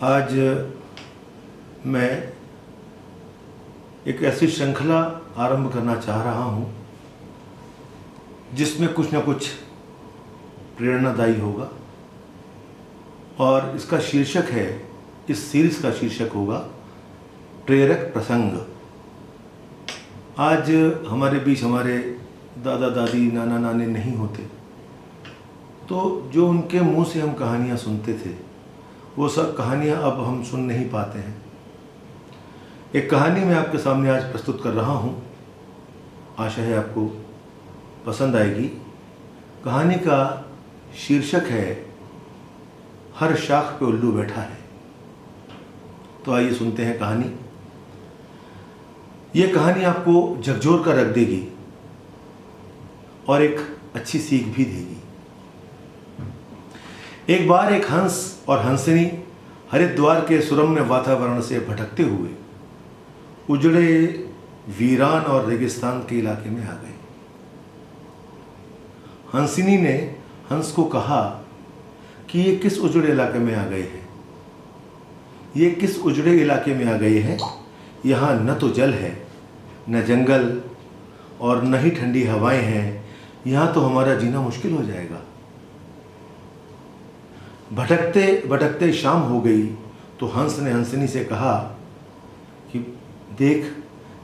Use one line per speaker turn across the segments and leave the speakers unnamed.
आज मैं एक ऐसी श्रृंखला आरंभ करना चाह रहा हूँ जिसमें कुछ न कुछ प्रेरणादायी होगा और इसका शीर्षक है, इस सीरीज का शीर्षक होगा प्रेरक प्रसंग। आज हमारे बीच हमारे दादा दादी नाना नानी नहीं होते, तो जो उनके मुंह से हम कहानियाँ सुनते थे वो सब कहानियाँ अब हम सुन नहीं पाते हैं। एक कहानी मैं आपके सामने आज प्रस्तुत कर रहा हूँ, आशा है आपको पसंद आएगी। कहानी का शीर्षक है हर शाख पे उल्लू बैठा है। तो आइए सुनते हैं कहानी। ये कहानी आपको झकझोर कर रख देगी और एक अच्छी सीख भी देगी। एक बार एक हंस और हंसनी हरिद्वार के सुरम्य वातावरण से भटकते हुए उजड़े वीरान और रेगिस्तान के इलाके में आ गए। हंसनी ने हंस को कहा कि ये किस उजड़े इलाके में आ गए हैं, ये किस उजड़े इलाके में आ गए हैं। यहाँ न तो जल है, न जंगल और न ही ठंडी हवाएं हैं। यहाँ तो हमारा जीना मुश्किल हो जाएगा। भटकते भटकते शाम हो गई तो हंस ने हंसनी से कहा कि देख,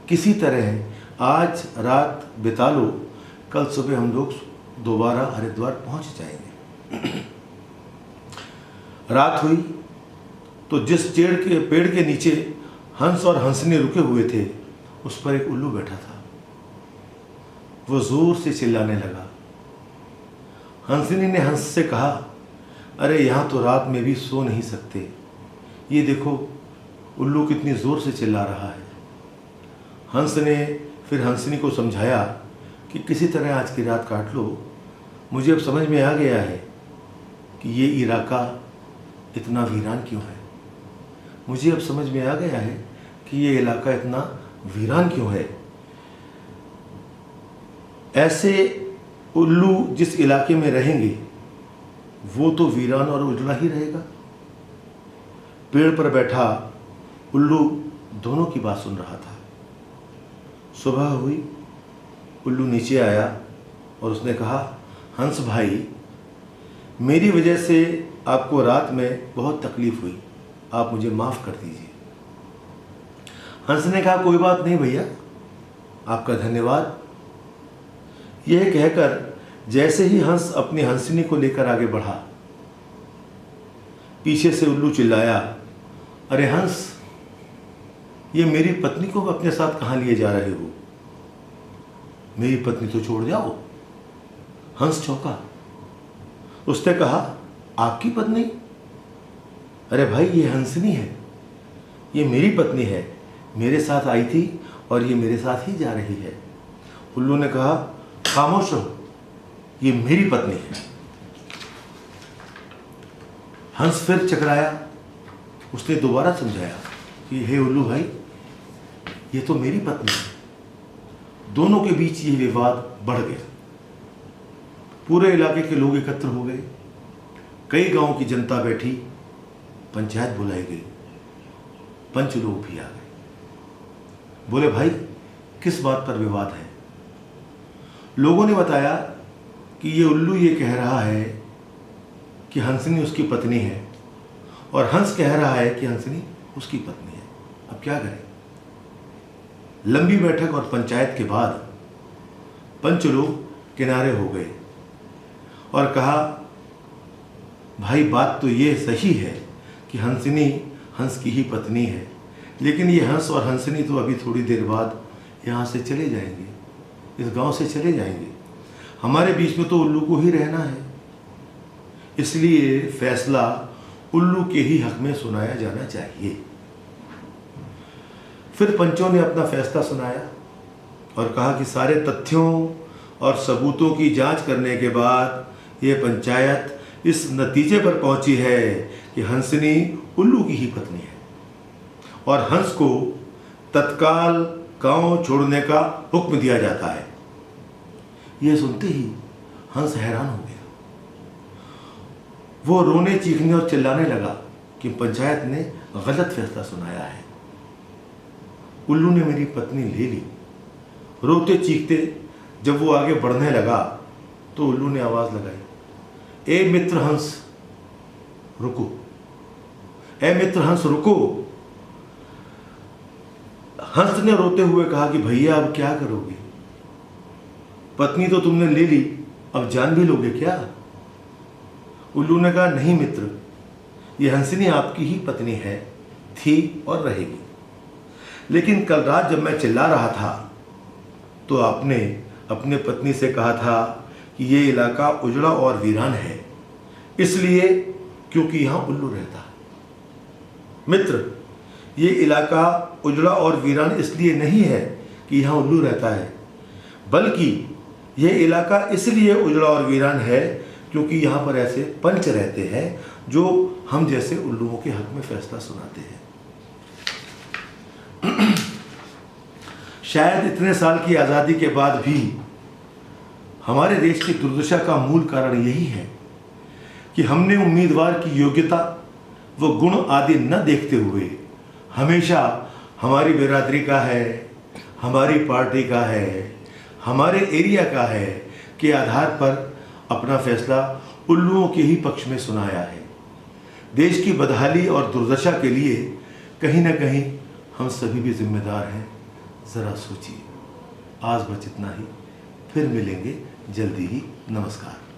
किसी तरह आज रात बिता लो, कल सुबह हम लोग दोबारा हरिद्वार पहुंच जाएंगे। रात हुई तो जिस पेड़ के नीचे हंस और हंसनी रुके हुए थे उस पर एक उल्लू बैठा था। वो जोर से चिल्लाने लगा। हंसनी ने हंस से कहा, अरे यहाँ तो रात में भी सो नहीं सकते, ये देखो उल्लू कितनी ज़ोर से चिल्ला रहा है। हंस ने फिर हंसनी को समझाया कि किसी तरह आज की रात काट लो। मुझे अब समझ में आ गया है कि ये इलाका इतना वीरान क्यों है। मुझे अब समझ में आ गया है कि ये इलाका इतना वीरान क्यों है। ऐसे उल्लू जिस इलाके में रहेंगे वो तो वीरान और उजड़ा ही रहेगा। पेड़ पर बैठा उल्लू दोनों की बात सुन रहा था। सुबह हुई, उल्लू नीचे आया और उसने कहा, हंस भाई, मेरी वजह से आपको रात में बहुत तकलीफ हुई, आप मुझे माफ़ कर दीजिए। हंस ने कहा, कोई बात नहीं भैया, आपका धन्यवाद। यह कहकर जैसे ही हंस अपनी हंसनी को लेकर आगे बढ़ा, पीछे से उल्लू चिल्लाया, अरे हंस, ये मेरी पत्नी को अपने साथ कहाँ लिए जा रहे हो? मेरी पत्नी तो छोड़ जाओ। हंस चौंका। उसने कहा, आपकी पत्नी? अरे भाई, ये हंसनी है, ये मेरी पत्नी है, मेरे साथ आई थी और ये मेरे साथ ही जा रही है। उल्लू ने कहा, खामोश रहो, ये मेरी पत्नी है। हंस फिर चकराया। उसने दोबारा समझाया कि हे उल्लू भाई, ये तो मेरी पत्नी है। दोनों के बीच ये विवाद बढ़ गया। पूरे इलाके के लोग एकत्र हो गए। कई गांव की जनता बैठी, पंचायत बुलाई गई, पंच लोग भी आ गए। बोले, भाई किस बात पर विवाद है? लोगों ने बताया कि ये उल्लू ये कह रहा है कि हंसनी उसकी पत्नी है और हंस कह रहा है कि हंसनी उसकी पत्नी है। अब क्या करें? लंबी बैठक और पंचायत के बाद पंच लोग किनारे हो गए और कहा, भाई बात तो ये सही है कि हंसनी हंस की ही पत्नी है, लेकिन ये हंस और हंसनी तो अभी थोड़ी देर बाद यहाँ से चले जाएंगे, इस गांव से चले जाएंगे। हमारे बीच में तो उल्लू को ही रहना है, इसलिए फैसला उल्लू के ही हक में सुनाया जाना चाहिए। फिर पंचों ने अपना फैसला सुनाया और कहा कि सारे तथ्यों और सबूतों की जांच करने के बाद ये पंचायत इस नतीजे पर पहुंची है कि हंसनी उल्लू की ही पत्नी है और हंस को तत्काल गांव छोड़ने का हुक्म दिया जाता है। यह सुनते ही हंस हैरान हो गया। वो रोने, चीखने और चिल्लाने लगा। कि पंचायत ने गलत फैसला सुनाया है। उल्लू ने मेरी पत्नी ले ली। रोते चीखते जब वो आगे बढ़ने लगा तो उल्लू ने आवाज लगाई, ए मित्र हंस रुको, ए मित्र हंस रुको। हंस ने रोते हुए कहा कि भैया अब क्या करोगे? पत्नी तो तुमने ले ली, अब जान भी लोगे क्या? उल्लू ने कहा, नहीं मित्र, ये हंसनी आपकी ही पत्नी है, थी और रहेगी। लेकिन कल रात जब मैं चिल्ला रहा था तो आपने अपने पत्नी से कहा था कि ये इलाका उजड़ा और वीरान है, इसलिए क्योंकि यहाँ उल्लू रहता है। मित्र, ये इलाका उजड़ा और वीरान इसलिए नहीं है कि यहाँ उल्लू रहता है, बल्कि ये इलाका इसलिए उजड़ा और वीरान है क्योंकि यहाँ पर ऐसे पंच रहते हैं जो हम जैसे उल्लुओं के हक में फैसला सुनाते हैं। शायद इतने साल की आज़ादी के बाद भी हमारे देश की दुर्दशा का मूल कारण यही है कि हमने उम्मीदवार की योग्यता व गुण आदि न देखते हुए हमेशा हमारी बिरादरी का है, हमारी पार्टी का है, हमारे एरिया का है के आधार पर अपना फैसला उल्लुओं के ही पक्ष में सुनाया है। देश की बदहाली और दुर्दशा के लिए कहीं ना कहीं हम सभी भी जिम्मेदार हैं। ज़रा सोचिए। आज बस इतना ही, फिर मिलेंगे जल्दी ही। नमस्कार।